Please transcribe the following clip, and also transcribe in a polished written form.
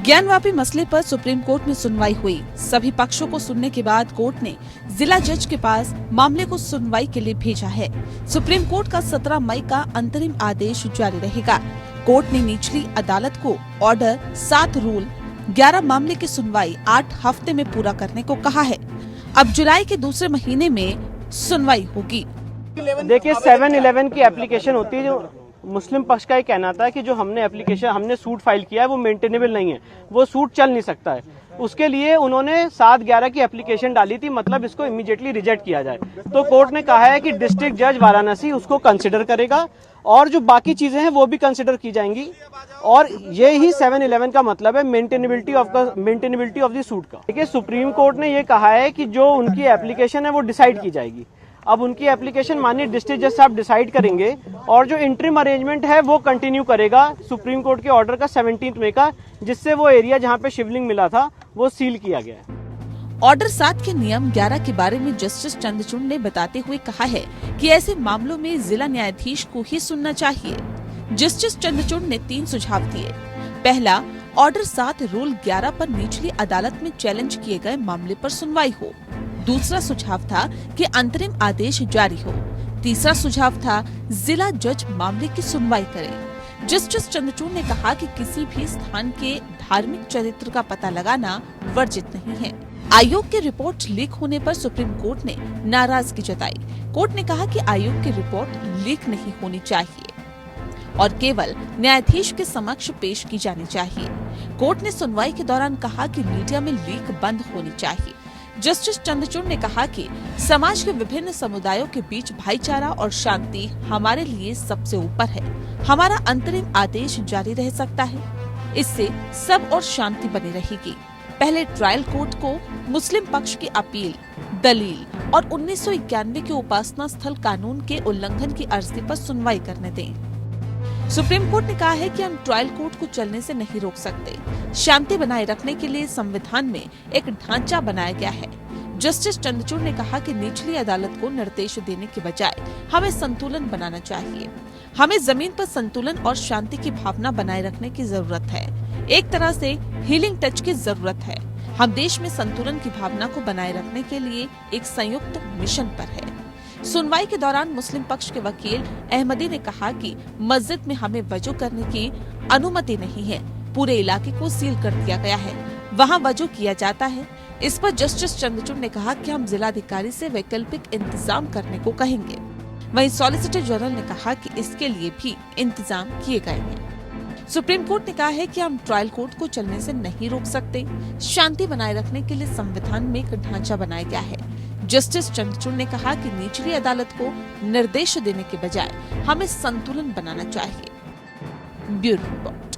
ज्ञानवापी मसले पर supreme court में सुनवाई हुई। सभी पक्षों को सुनने के बाद कोर्ट ने जिला जज के पास मामले को सुनवाई के लिए भेजा है। सुप्रीम कोर्ट का 17 मई का अंतरिम आदेश जारी रहेगा। कोर्ट ने निचली अदालत को ऑर्डर 7 रूल 11 मामले की सुनवाई 8 हफ्ते में पूरा करने को कहा है। अब जुलाई के दूसरे महीने में सुनवाई होगी। देखिए 7-11 की एप्लीकेशन होती है। जो मुस्लिम पक्ष का ये कहना था कि जो हमने सूट फाइल किया है वो मेंटेनेबल नहीं है, वो सूट चल नहीं सकता है। उसके लिए उन्होंने 7-11 की एप्लीकेशन डाली थी, मतलब इसको इमीडिएटली रिजेक्ट किया जाए। तो कोर्ट ने कहा है कि डिस्ट्रिक्ट जज वाराणसी उसको कंसिडर करेगा और जो बाकी चीजें हैं वो भी कंसिडर की जाएंगी। और ये ही 7-11 का मतलब है मेंटेनेबिलिटी ऑफ द सूट का। देखिए सुप्रीम कोर्ट ने ये कहा है कि जो उनकी एप्लीकेशन है वो डिसाइड की जाएगी। अब उनकी एप्लीकेशन माननीय डिस्ट्रिक्ट जज साहब डिसाइड करेंगे और जो इंटरिम अरेंजमेंट है वो कंटिन्यू करेगा सुप्रीम कोर्ट के ऑर्डर का 17 मई का, जिससे वो एरिया जहां पे शिवलिंग मिला था वो सील किया गया है। ऑर्डर 7 के नियम 11 के बारे में जस्टिस चंद्रचूड़ ने बताते हुए कहा है कि ऐसे मामलों में जिला न्यायाधीश को ही सुनना चाहिए। जस्टिस चंद्रचूड़ ने 3 सुझाव दिए। पहला, ऑर्डर 7 रूल 11 पर निचली अदालत में चैलेंज किए गए मामले पर सुनवाई हो। दूसरा सुझाव था कि अंतरिम आदेश जारी हो। तीसरा सुझाव था जिला जज मामले की सुनवाई करे। जस्टिस चंद्रचूड़ ने कहा कि किसी भी स्थान के धार्मिक चरित्र का पता लगाना वर्जित नहीं है। आयोग की रिपोर्ट लीक होने पर सुप्रीम कोर्ट ने नाराजगी जताई। कोर्ट ने कहा कि आयोग की रिपोर्ट लीक नहीं होनी चाहिए और केवल न्यायाधीश के समक्ष पेश की जानी चाहिए। कोर्ट ने सुनवाई के दौरान कहा कि मीडिया में लीक बंद होनी चाहिए। जस्टिस चंद्रचूड़ ने कहा कि समाज के विभिन्न समुदायों के बीच भाईचारा और शांति हमारे लिए सबसे ऊपर है। हमारा अंतरिम आदेश जारी रह सकता है, इससे सब और शांति बनी रहेगी। पहले ट्रायल कोर्ट को मुस्लिम पक्ष की अपील, दलील और 1991 के उपासना स्थल कानून के उल्लंघन की अर्जी पर सुनवाई करने दें। सुप्रीम कोर्ट ने कहा है कि हम ट्रायल कोर्ट को चलने से नहीं रोक सकते। शांति बनाए रखने के लिए संविधान में एक ढांचा बनाया गया है। जस्टिस चंद्रचूड़ ने कहा कि निचली अदालत को निर्देश देने के बजाय हमें संतुलन बनाना चाहिए। हमें जमीन पर संतुलन और शांति की भावना बनाए रखने की जरूरत है। एक तरह से हीलिंग टच की जरूरत है। हम देश में संतुलन की भावना को बनाए रखने के लिए एक संयुक्त मिशन पर है। सुनवाई के दौरान मुस्लिम पक्ष के वकील अहमदी ने कहा कि मस्जिद में हमें वजू करने की अनुमति नहीं है। पूरे इलाके को सील कर दिया गया है, वहां वजू किया जाता है। इस पर जस्टिस चंद्रचूड़ ने कहा कि हम जिलाधिकारी से वैकल्पिक इंतजाम करने को कहेंगे। वहीं सॉलिसिटर जनरल ने कहा कि इसके लिए भी इंतजाम किए गए हैं। सुप्रीम कोर्ट ने कहा है कि हम ट्रायल कोर्ट को चलने से नहीं रोक सकते। शांति बनाए रखने के लिए संविधान में एक ढांचा बनाया गया है। जस्टिस चंद्रचूड़ ने कहा कि निचली अदालत को निर्देश देने के बजाय हमें संतुलन बनाना चाहिए। Bureau report.